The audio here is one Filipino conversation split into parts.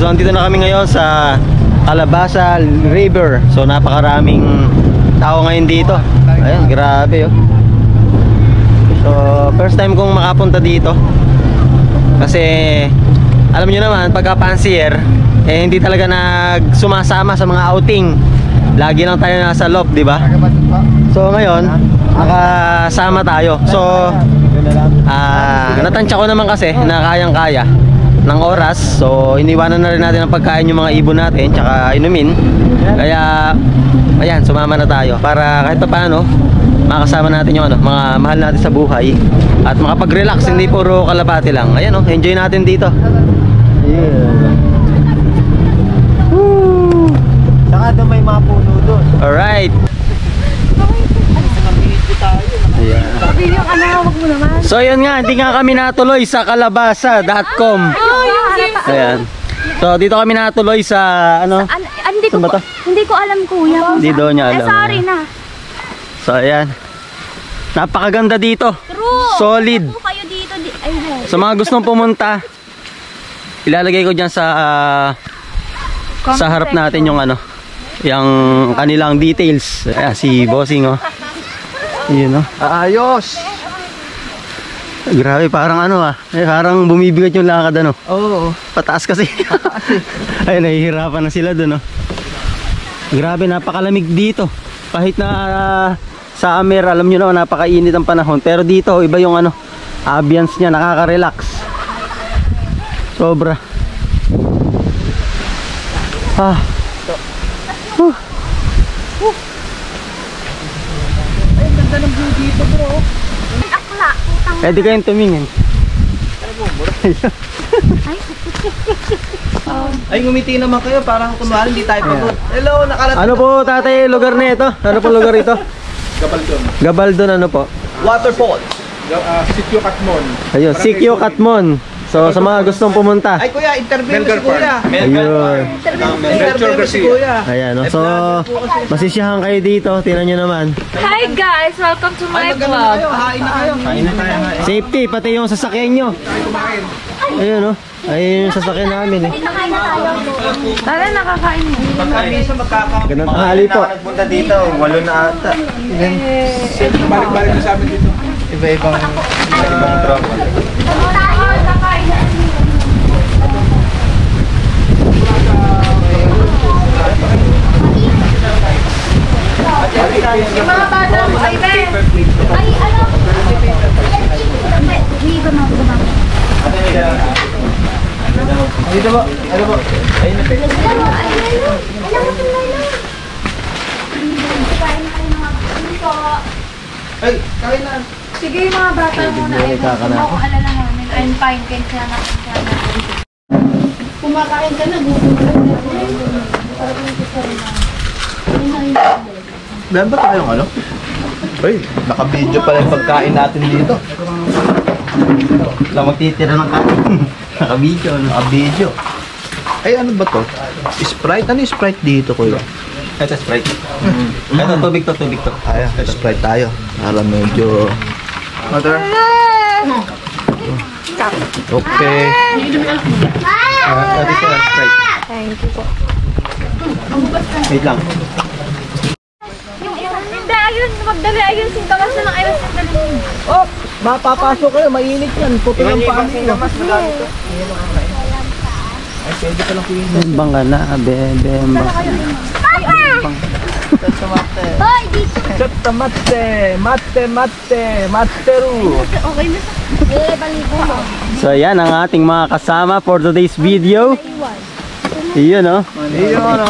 So andito na kami ngayon sa Calabasa River. So napakaraming tao ngayon dito. Ayan, grabe oh. So first time kong makapunta dito. Kasi alam niyo naman, pagka pansier hindi talaga nagsumasama sa mga outing. Lagi lang tayo nasa loob, di ba? So ngayon, nakasama tayo. So natansya ko naman kasi na kayang-kaya ng oras. So iniwanan na rin natin ang pagkain yung mga ibon natin tsaka inumin. Kaya ayan, sumama na tayo para kahit pa paano makasama natin yung mga mahal natin sa buhay at makapag-relax, hindi puro kalapati lang. Ayan enjoy natin dito. Yeah. Woo! Saka doon may mga puno doon. Alright. So yun nga, hindi nga kami natuloy sa calabasa.com. Ayan. So dito kami natuloy sa hindi ko alam, kuya. Hindi daw niya alam. Sorry na. So ayan. Napakaganda dito. True. Solid. Kayo dito. Sa mga gustong pumunta, ilalagay ko diyan sa harap natin yung yung kanilang details. Ayan, si Bossing Yun Ayos. Grabe, parang parang bumibigat yung lakad Oo. Pataas kasi. Ay, nahihirapan na sila doon Grabe, napakalamig dito. Kahit na sa Amer, alam nyo na napakainit ang panahon. Pero dito, iba yung ambience niya, nakaka-relax. Sobra. Ay, ganda ng view dito, bro. Akla. Pwede kayong tumingin. Ay, ngumiti naman kayo. Parang kunwari hindi tayo pagod. Hello, nakalat. Ano po tatay lugar na ito? Ano po lugar ito? Gabaldon. Gabaldon, ano po? Waterfall. Sitio Katmon. Ayun, Sitio Katmon. So sa mga gustong pumunta. Ay, kuya, interview mo si kuya. Ayun. Interview mo si kuya. Ayan, so masisiyahan kayo dito. Tingnan nyo naman. Hi guys, welcome to my vlog. Hain na kayo. Safety, pati yung sasakyan nyo. Ayun ayun yung sasakyan namin Nakain na tayo. Tara, nakakain mo. Pagkabisa magkakaroon. Ganang tanghali po. Nagpunta dito, 8 na ata. Balik-balik na sa amin dito. Iba-ibang tropa. Yung mga bata mo, ay Ben! Ay, Dito po, ano po? Ayun na pala. Ay, kain na. sige, yung mga bata mo na ay ako alala namin. I'm fine, kaya na kumakain ka na, Meron ba tayong Ay, naka-video pala yung pagkain natin dito. Lang magtitira ng kain. Naka-video. Naka-video. Ay, ano ba to? Sprite? Ano yung Sprite dito, kuya? Ito Sprite. Ito, tubig to. Ayan, Sprite tayo. Para medyo... Mother? Okay. Ito sila Sprite. thank you po. Wait lang. Hindi, ayun, magdali, ayun, sintamas na lang, ayun, sindali. Oh, mapapasok kayo, mainit yan. Puto ng paan nyo. Ay, pwede pa lang kuya. Bembang ka na, bembang. Hoy, dito. Materu. Okay na sa... balibo mo. So yan ang ating mga kasama for today's video. Iyon Iyon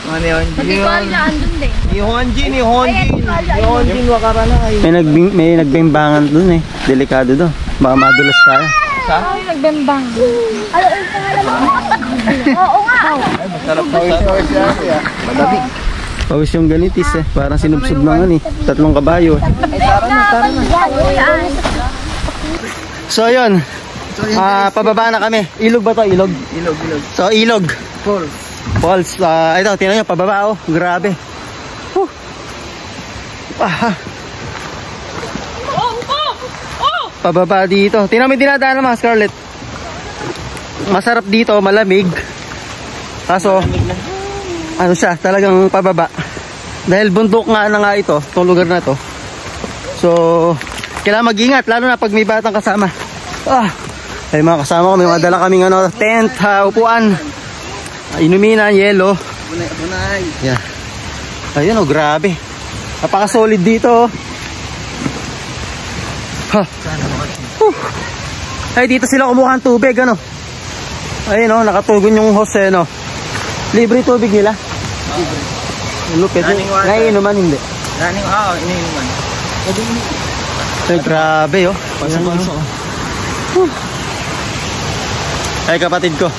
Hindi ko alam na andun din. Ni Honjin wakarana ay. May nagbembangan dun Delikado doon. Baka madulas tayo. Ay, nagbembang. Ano yung pangalan mo? Oo nga. Masarap na siya. Madami. Pawis yung ganitis Parang sinubsob ng 3 kabayo. Tara na. So yun. Pababa na kami. Ilog ba to? Ilog? Ilog. So ilog. Falls. Ito, tingnan nyo, pababa grabe. Pababa dito. Tingnan mo yung dinadaan naman, Scarlett. Masarap dito, malamig. Kaso, ano siya, talagang pababa. Dahil bundok nga ito, itong lugar na to. So, kailangan mag-ingat, lalo na pag may batang kasama. Ay mga kasama ko, may mga dala kaming tent, upuan, inuminan, yelo. Yeah. Ayun oh, grabe. Napaka-solid dito. Ay, dito sila kumuha ng tubig, ano. Ayun oh, nakatugon yung hose, no. Libre tubig nila. Lupit. Naiinuman, hindi. Iniinuman. Ay, grabe oh. Pasok. Ay, kapatid ko.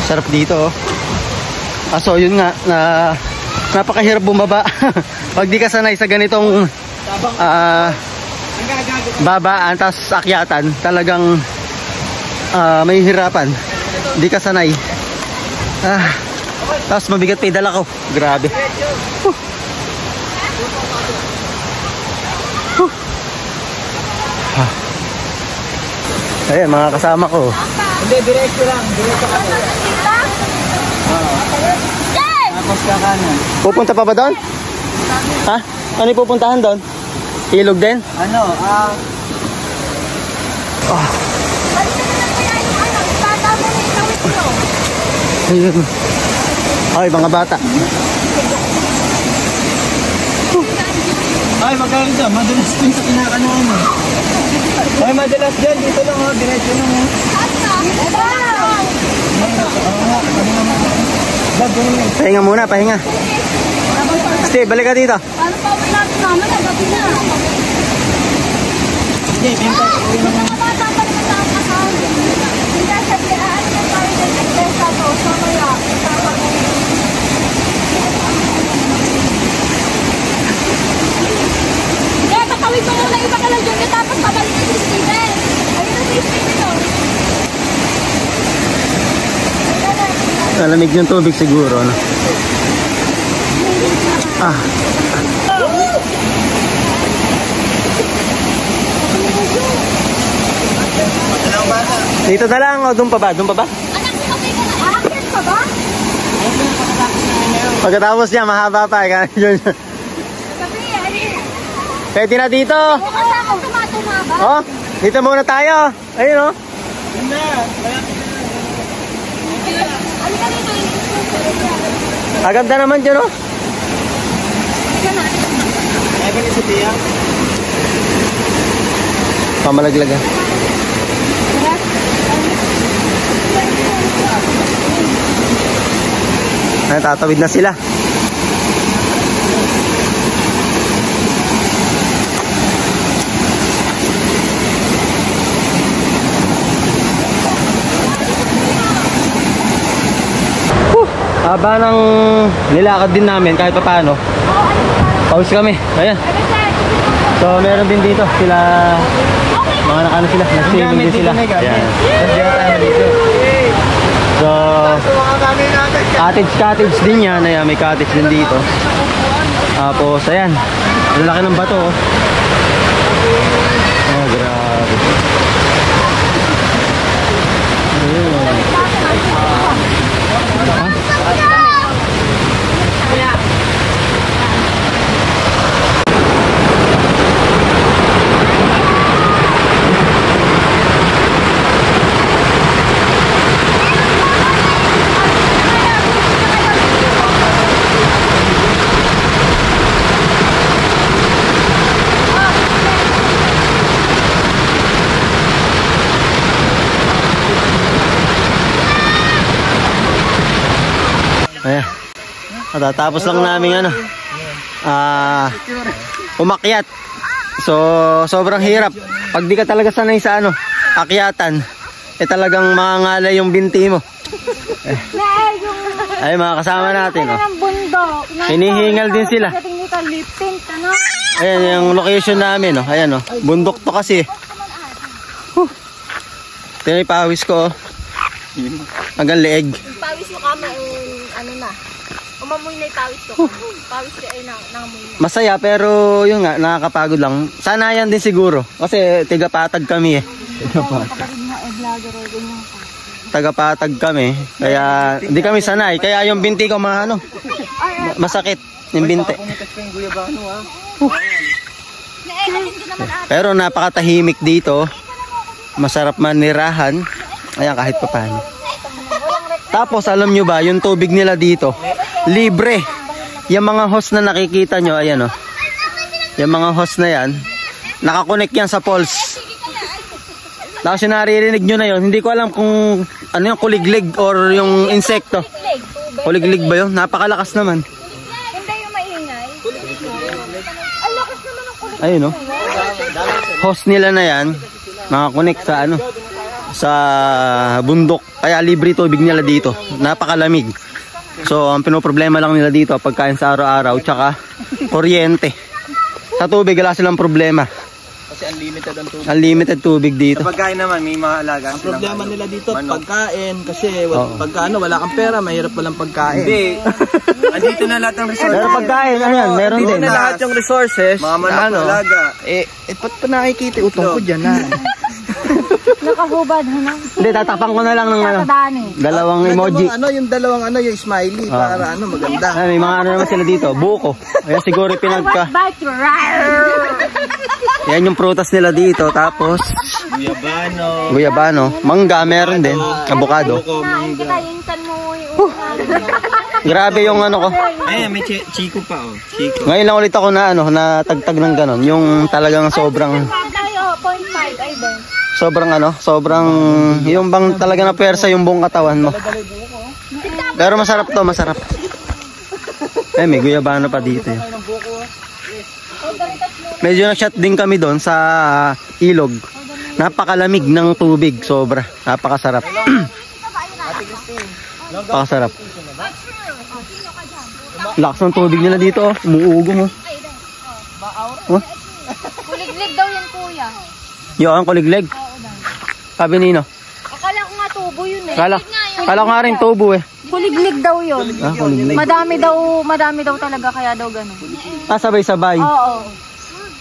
Sarap dito oh. Kaso yun nga, napakahirap bumaba. Pag di ka sanay sa ganitong babaan, tas akyatan, talagang may hirapan. Di ka sanay. Tapos mabigat pa yung dala ko. Grabe. Ayan, mga kasama ko. Hindi, diretso lang. Diretso ka. Tapos ka kanan. Pupunta pa ba doon? Ha? Ano yung pupuntahan doon? Ilog din? Ano, Ayun. Ay, mga bata. Ay, magkano dyan? Madalas din sa kinakanuan mo. Ay, madalas dyan. Dito lang oh. Diretso lang oh. Pahinga muna, pahinga. Steve, balik ka dito. Ano pa ba natin naman? Gabi na. Hindi, pinta. Mga bata pa naman sa kasama. Hindi siya pinaan niya tayo ng expresa to. So, kaya, kasama ko. Kaya, tatawid mo muna iba ka lang dyan. Tapos, pabalik na si Steven. Ayun na si Steven, oh. Malamig yung tubig siguro, no? Dito na lang, o doon pa ba? Doon pa ba? Anak, okay ka na. Anak, ka ba? Pagkatapos niya, mahaba pa. Sabi, ayun. Pwede na dito. Kasama tumatuma ba? Oh, dito muna tayo. Ayun, oh. Halika dito. Aganda naman dyan, oh. Ay, ba ni Sophia? Pamalaglag, ah. Ay, tatawid na sila. Haba ng nilakad din namin kahit pa paano. Pause kami. Ayan. So meron din dito sila mga nakano sila, nag-swimming din sila. Ayan. So cottage din yan. Ayan, may cottage din dito. Tapos ayan, ang laki ng bato. Oh, grabe. Ayan. Ayan. Matatapos lang namin umakyat. So sobrang hirap. Pag di ka talaga sanay sa akyatan, talagang mangangalay yung binti mo. Ay, mga kasama natin. Hinihingal din sila. Ayan yung location namin. Ayan, bundok to kasi. Ito yung pawis ko. Hanggang leeg. Pawis mo kama na. Umamoy na yung pawis ko. Pawis ko ay nangamoy na. Masaya pero yun nga, nakakapagod lang. Sanayan din siguro. Kasi tigapatag kami Kapatid mo, vlogger o ganyan ka. Tagapatag kami. Kaya hindi kami sanay. Kaya yung binti ko masakit. Yung binti. Pumitas ko yung guyabano ha. Naehalin ko naman ate. Pero napakatahimik dito. Masarap manirahan. Ayan, kahit pa paano. Tapos alam nyo ba, yung tubig nila dito, libre. Yung mga hose na nakikita nyo, ayan o. Yung mga hose na yan, nakakonect yan sa poles. Tapos yung naririnig nyo na yun, hindi ko alam kung ano yung kuliglig or yung insekto. Kuliglig ba yun? Napakalakas naman. Hindi yung maingay. Ang lakas naman ng kulit. Ayun o. Hose nila na yan, nakakonect sa ano, sa bundok. Kaya libre tubig nila dito. Napakalamig. So, ang pinoproblema lang nila dito, pagkain sa araw-araw, tsaka kuryente. Sa tubig, wala silang problema. Kasi unlimited ang tubig. Unlimited tubig dito. Sa pagkain naman, may mga alaga. Ang problema nila dito, pagkain. Kasi pagka wala kang pera, mahirap walang pagkain. Hindi. Andito na lahat ng resources. Pero pagkain, ano yan? Meron Andito din. na lahat yung resources. Mga manok alaga. Ba't pa nakikita utong ko dyan na? Nakahubad, ano? Hindi, tatakpan ko na lang ng ano, Dani. dalawang emoji. Yung dalawang yung smiley para maganda. Ay, may mga ano naman sila dito, buko. Ayan siguro pinagka. Bite you. Yan yung prutas nila dito. Tapos, Guyabano. guyabano. Mangga, meron din. Avocado. Nain kita, yintan mo yung Grabe yung ano ko. Ay, may Chico pa Chico. Ngayon lang ulit ako na ano, natagtag ng ganon. Yung talagang sobrang, tayo, 0.5, ay din. sobrang, yung bang talaga na pwersa yung buong katawan mo. Pero masarap to, masarap. Eh, may guyabano pa dito. Medyo na-shot din kami doon sa ilog. Napakalamig ng tubig, sobra. Napakasarap. Napakasarap. Lakas ng tubig nila dito, oh. Umuugong, oh. Oh. Kuliglig daw yan, kuya. Yo, ang kuligleg. Sabi nino. Akala ko nga tubo yun eh. Kala ko nga rin tubo eh. Kuliglig daw yun. Ah, kuligleg. Madami daw talaga, kaya daw ganun. Ah, sabay-sabay. Oo.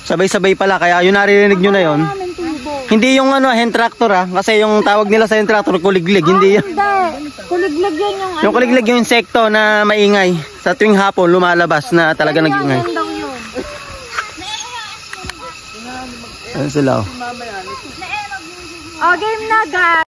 Sabay-sabay pala, kaya yung naririnig nyo na yon. Maraming tubo. Hindi yung ano, hand tractor ah. Kasi yung tawag nila sa hand tractor, kuliglig. Hindi yun. Hindi. Kuliglig yun yung Yung kuliglig yung insekto na maingay. Sa tuwing hapon, lumalabas na talaga nag-ingay. Yan daw yun. Ayan sila oh. Oh, game na guys.